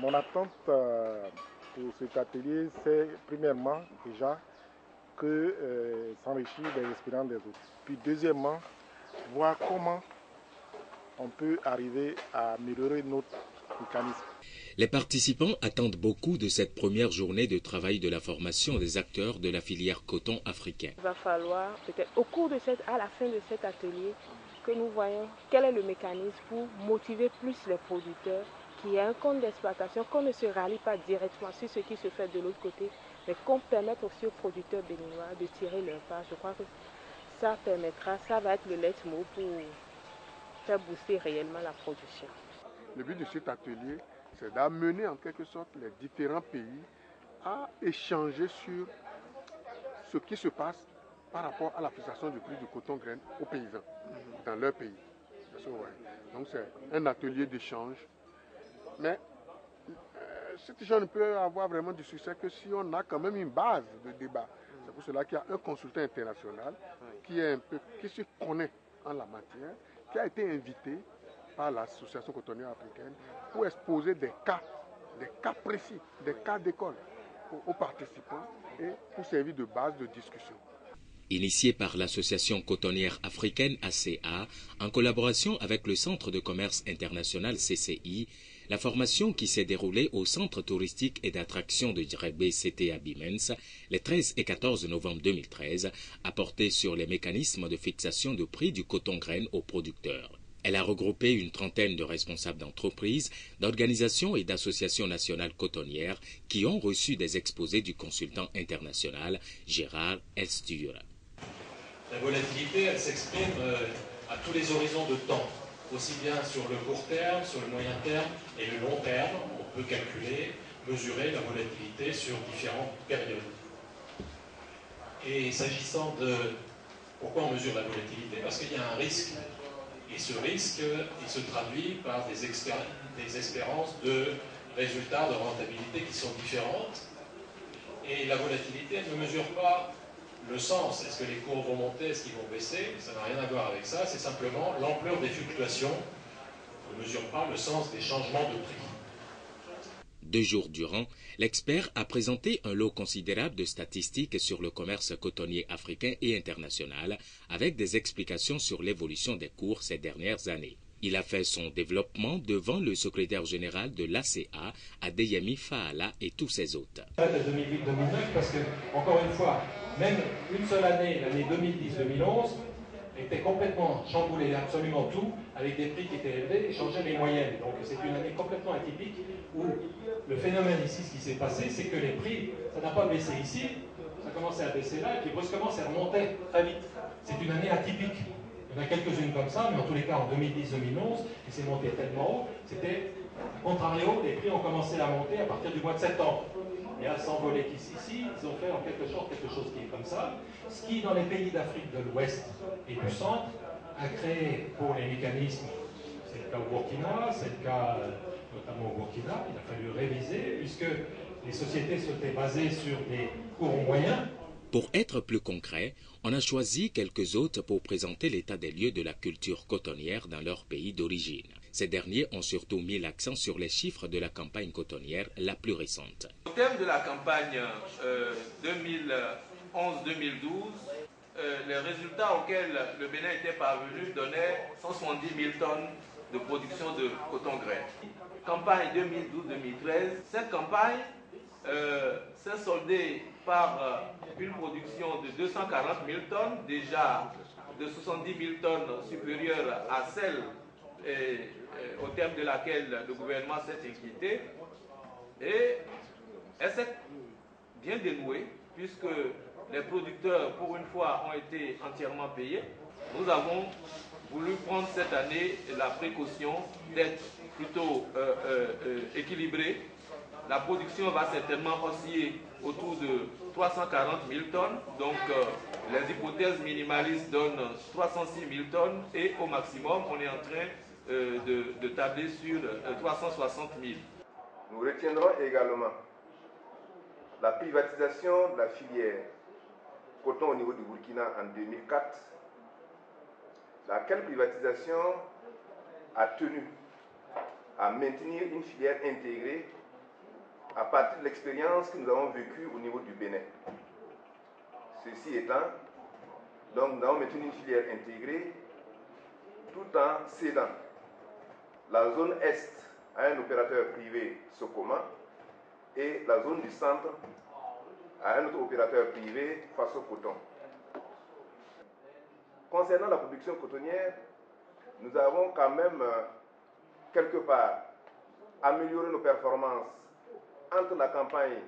Mon attente pour cet atelier, c'est premièrement déjà que s'enrichir des expériences des autres. Puis deuxièmement, voir comment on peut arriver à améliorer notre mécanisme. Les participants attendent beaucoup de cette première journée de travail de la formation des acteurs de la filière coton africain. Il va falloir peut-être à la fin de cet atelier que nous voyons quel est le mécanisme pour motiver plus les producteurs, qu'il y ait un compte d'exploitation, qu'on ne se rallie pas directement sur ce qui se fait de l'autre côté, mais qu'on permette aussi aux producteurs béninois de tirer leur part. Je crois que ça permettra, ça va être le leitmotiv pour faire booster réellement la production. Le but de cet atelier, c'est d'amener en quelque sorte les différents pays à échanger sur ce qui se passe par rapport à la fixation du prix du coton graine aux paysans dans leur pays. Donc c'est un atelier d'échange. Mais cet échange ne peut avoir vraiment du succès que si on a quand même une base de débat. C'est pour cela qu'il y a un consultant international qui se connaît en la matière, qui a été invité par l'association cotonnière africaine pour exposer des cas précis, des cas d'école aux participants et pour servir de base de discussion. Initié par l'association cotonnière africaine ACA, en collaboration avec le Centre de commerce international CCI, la formation qui s'est déroulée au Centre touristique et d'attraction de Djerebe CTA Bimens les 13 et 14 novembre 2013 a porté sur les mécanismes de fixation de prix du coton graine aux producteurs. Elle a regroupé une trentaine de responsables d'entreprises, d'organisations et d'associations nationales cotonnières qui ont reçu des exposés du consultant international Gérard Elsture. La volatilité, elle s'exprime à tous les horizons de temps, aussi bien sur le court terme, sur le moyen terme et le long terme. On peut calculer, mesurer la volatilité sur différentes périodes. Et s'agissant de pourquoi on mesure la volatilité, parce qu'il y a un risque. Et ce risque, il se traduit par des espérances de résultats de rentabilité qui sont différentes. Et la volatilité, elle ne mesure pas le sens. Est-ce que les cours vont monter, est-ce qu'ils vont baisser? Ça n'a rien à voir avec ça, c'est simplement l'ampleur des fluctuations. On ne mesure pas le sens des changements de prix. 2 jours durant, l'expert a présenté un lot considérable de statistiques sur le commerce cotonnier africain et international, avec des explications sur l'évolution des cours ces dernières années. Il a fait son développement devant le secrétaire général de l'ACA, Adeyemi Faala, et tous ses hôtes. 2008-2009, parce que, encore une fois, même une seule année, l'année 2010-2011, était complètement chamboulé, absolument tout, avec des prix qui étaient élevés et changeaient les moyennes. Donc c'est une année complètement atypique où le phénomène ici, ce qui s'est passé, c'est que les prix, ça n'a pas baissé ici, ça commençait à baisser là, et puis brusquement, ça remontait très vite. C'est une année atypique. Il y en a quelques-unes comme ça, mais en tous les cas, en 2010-2011, et c'est monté tellement haut, c'était, à contrario, les prix ont commencé à monter à partir du mois de septembre. Et à s'envoler ici, ils ont fait en quelque chose qui est comme ça, ce qui, dans les pays d'Afrique de l'Ouest et du Centre, a créé pour les mécanismes, c'est le cas au Burkina, c'est le cas notamment au Burkina, il a fallu réviser, puisque les sociétés s'étaient basées sur des cours moyens. Pour être plus concret, on a choisi quelques hôtes pour présenter l'état des lieux de la culture cotonnière dans leur pays d'origine. Ces derniers ont surtout mis l'accent sur les chiffres de la campagne cotonnière la plus récente. Au terme de la campagne 2011-2012, les résultats auxquels le Bénin était parvenu donnaient 170 000 tonnes de production de coton grain. Campagne 2012-2013, cette campagne s'est soldée par une production de 240 000 tonnes, déjà de 70 000 tonnes supérieure à celle au terme de laquelle le gouvernement s'est inquiété. Et elle s'est bien dénouée, puisque les producteurs, pour une fois, ont été entièrement payés. Nous avons voulu prendre cette année la précaution d'être plutôt équilibré. La production va certainement osciller autour de 340 000 tonnes. Donc les hypothèses minimalistes donnent 306 000 tonnes et au maximum, on est en train de tabler sur 360 000. Nous retiendrons également la privatisation de la filière coton au niveau du Burkina en 2004, laquelle privatisation a tenu à maintenir une filière intégrée à partir de l'expérience que nous avons vécue au niveau du Bénin. Ceci étant, donc nous avons maintenu une filière intégrée tout en cédant la zone Est à un opérateur privé Socoma et la zone du centre à un autre opérateur privé Faso Coton. Concernant la production cotonnière, nous avons quand même quelque part amélioré nos performances entre la campagne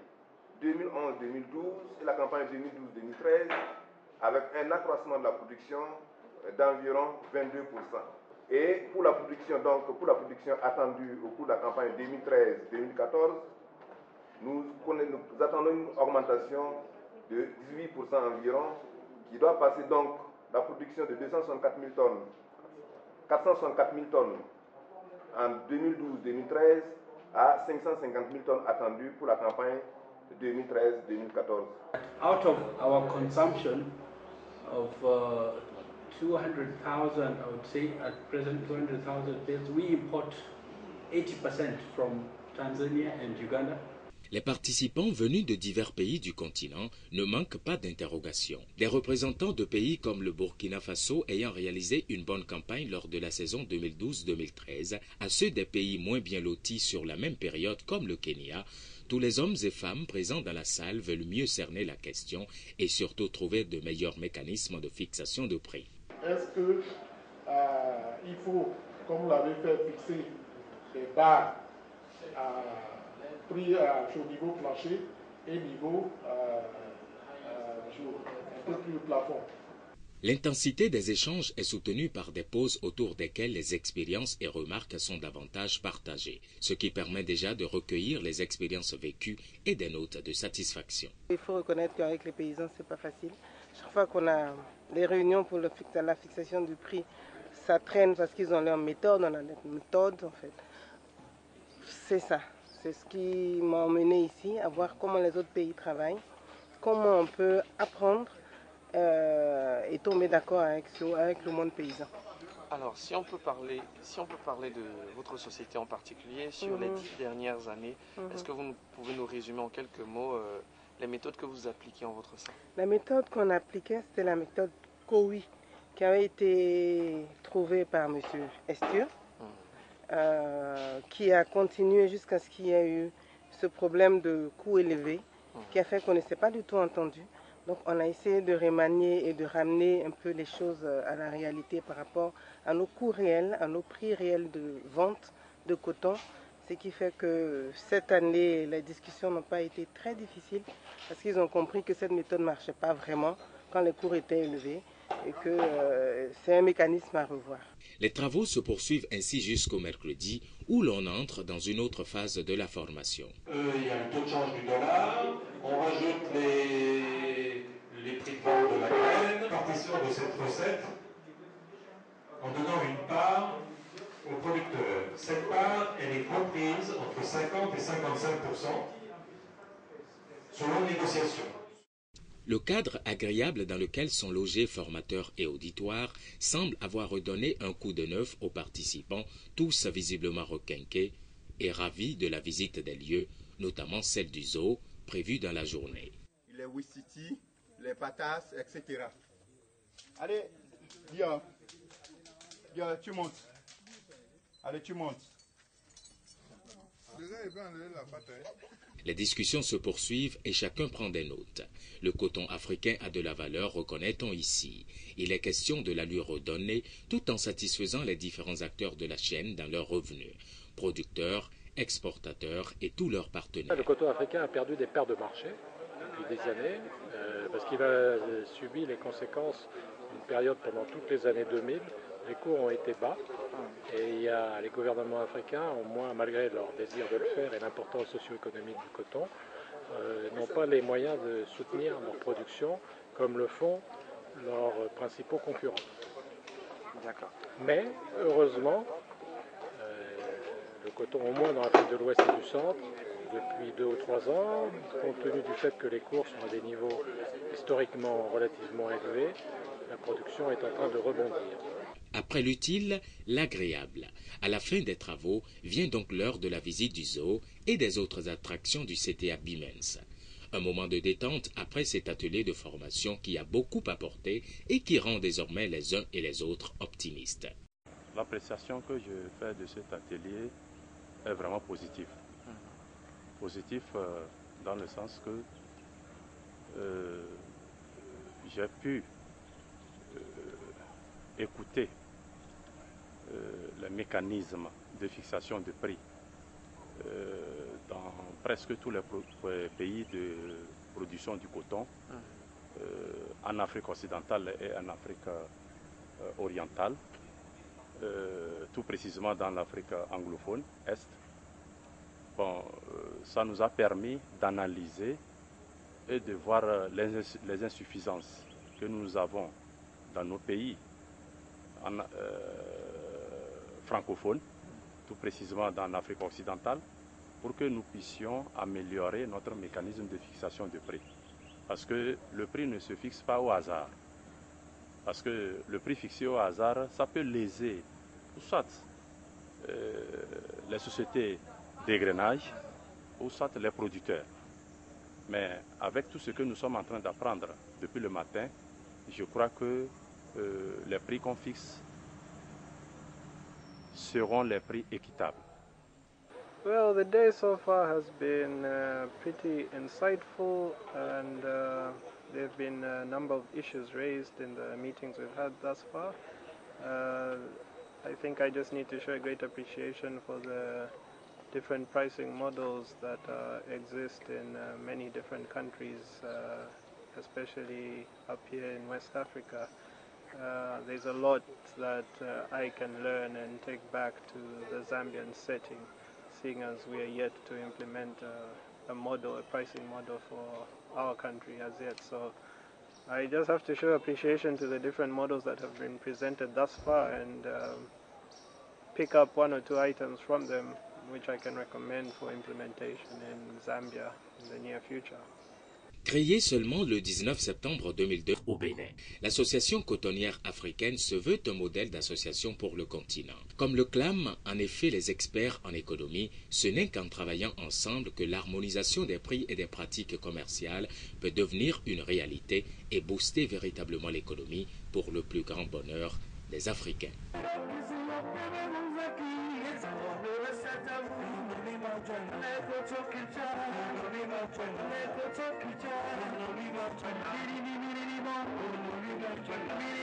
2011-2012 et la campagne 2012-2013 avec un accroissement de la production d'environ 22%. Et pour la production, attendue au cours de la campagne 2013-2014, nous attendons une augmentation de 18% environ, qui doit passer donc la production de 464 000 tonnes en 2012-2013 à 550 000 tonnes attendues pour la campagne 2013-2014. Out of our consumption of 200,000, I would say at present 200,000 bales, we import 80% from Tanzania and Uganda. Les participants venus de divers pays du continent ne manquent pas d'interrogations. Des représentants de pays comme le Burkina Faso ayant réalisé une bonne campagne lors de la saison 2012-2013, à ceux des pays moins bien lotis sur la même période comme le Kenya, tous les hommes et femmes présents dans la salle veulent mieux cerner la question et surtout trouver de meilleurs mécanismes de fixation de prix. Est-ce qu'il faut, comme vous l'avez fait, fixer des barres prix au niveau plancher et niveau un peu plus au plafond? L'intensité des échanges est soutenue par des pauses autour desquelles les expériences et remarques sont davantage partagées, ce qui permet déjà de recueillir les expériences vécues et des notes de satisfaction. Il faut reconnaître qu'avec les paysans, c'est pas facile. Chaque fois qu'on a les réunions pour la fixation du prix, ça traîne parce qu'ils ont leur méthode, on a notre méthode en fait. C'est ça. C'est ce qui m'a emmené ici, à voir comment les autres pays travaillent, comment on peut apprendre et tomber d'accord avec le monde paysan. Alors, si on peut parler de votre société en particulier, sur les 10 dernières années, est-ce que vous pouvez nous résumer en quelques mots les méthodes que vous appliquez en votre sein? La méthode qu'on appliquait, c'était la méthode COWI, qui avait été trouvée par M. Estur. Qui a continué jusqu'à ce qu'il y ait eu ce problème de coûts élevés qui a fait qu'on ne s'est pas du tout entendu. Donc on a essayé de remanier et de ramener un peu les choses à la réalité par rapport à nos coûts réels, à nos prix réels de vente de coton. Ce qui fait que cette année, les discussions n'ont pas été très difficiles parce qu'ils ont compris que cette méthode ne marchait pas vraiment quand les cours étaient élevés et que c'est un mécanisme à revoir. Les travaux se poursuivent ainsi jusqu'au mercredi où l'on entre dans une autre phase de la formation. Il y a le taux de change du dollar, on rajoute les prix de vente de la graine, partition de cette recette en donnant une part aux producteurs. Cette part, elle est comprise entre 50 et 55% selon négociation. Le cadre agréable dans lequel sont logés formateurs et auditoires semble avoir redonné un coup de neuf aux participants, tous visiblement requinqués et ravis de la visite des lieux, notamment celle du zoo, prévue dans la journée. Les wistiti, les patates, etc. Allez, Dia, tu montes. Allez, tu montes. Les discussions se poursuivent et chacun prend des notes. Le coton africain a de la valeur, reconnaît-on ici. Il est question de la lui redonner tout en satisfaisant les différents acteurs de la chaîne dans leurs revenus, producteurs, exportateurs et tous leurs partenaires. Le coton africain a perdu des parts de marché depuis des années parce qu'il a subi les conséquences d'une période pendant toutes les années 2000. Les cours ont été bas et les gouvernements africains, au moins malgré leur désir de le faire et l'importance socio-économique du coton, n'ont pas les moyens de soutenir leur production comme le font leurs principaux concurrents. Mais heureusement, le coton, au moins dans l'Afrique de l'Ouest et du Centre, depuis 2 ou 3 ans, compte tenu du fait que les cours sont à des niveaux historiquement relativement élevés, la production est en train de rebondir. Après l'utile, l'agréable. À la fin des travaux, vient donc l'heure de la visite du zoo et des autres attractions du CTA Bimens. Un moment de détente après cet atelier de formation qui a beaucoup apporté et qui rend désormais les uns et les autres optimistes. L'appréciation que je fais de cet atelier est vraiment positive. Positif dans le sens que j'ai pu écouter les mécanismes de fixation de prix dans presque tous les pays de production du coton, en Afrique occidentale et en Afrique orientale, tout précisément dans l'Afrique anglophone, Est. Bon, ça nous a permis d'analyser et de voir les insuffisances que nous avons dans nos pays francophones, tout précisément dans l'Afrique occidentale, pour que nous puissions améliorer notre mécanisme de fixation de prix. Parce que le prix ne se fixe pas au hasard. Parce que le prix fixé au hasard, ça peut léser soit les sociétés d'égrenage ou soit les producteurs. Mais avec tout ce que nous sommes en train d'apprendre depuis le matin, je crois que les prix qu'on fixe seront les prix équitables. Well, the day so far has been pretty insightful, and there have been a number of issues raised in the meetings we've had thus far. I think I just need to show a great appreciation for the different pricing models that exist in many different countries, especially up here in West Africa. There's a lot that I can learn and take back to the Zambian setting, seeing as we are yet to implement a pricing model for our country as yet. So I just have to show appreciation to the different models that have been presented thus far and pick up one or two items from them which I can recommend for implementation in Zambia in the near future. Créée seulement le 19 septembre 2002 au Bénin, l'Association cotonnière africaine se veut un modèle d'association pour le continent. Comme le clament en effet les experts en économie, ce n'est qu'en travaillant ensemble que l'harmonisation des prix et des pratiques commerciales peut devenir une réalité et booster véritablement l'économie pour le plus grand bonheur des Africains.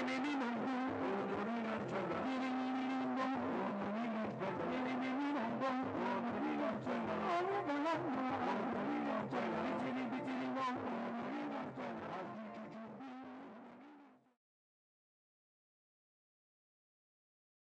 Minimum.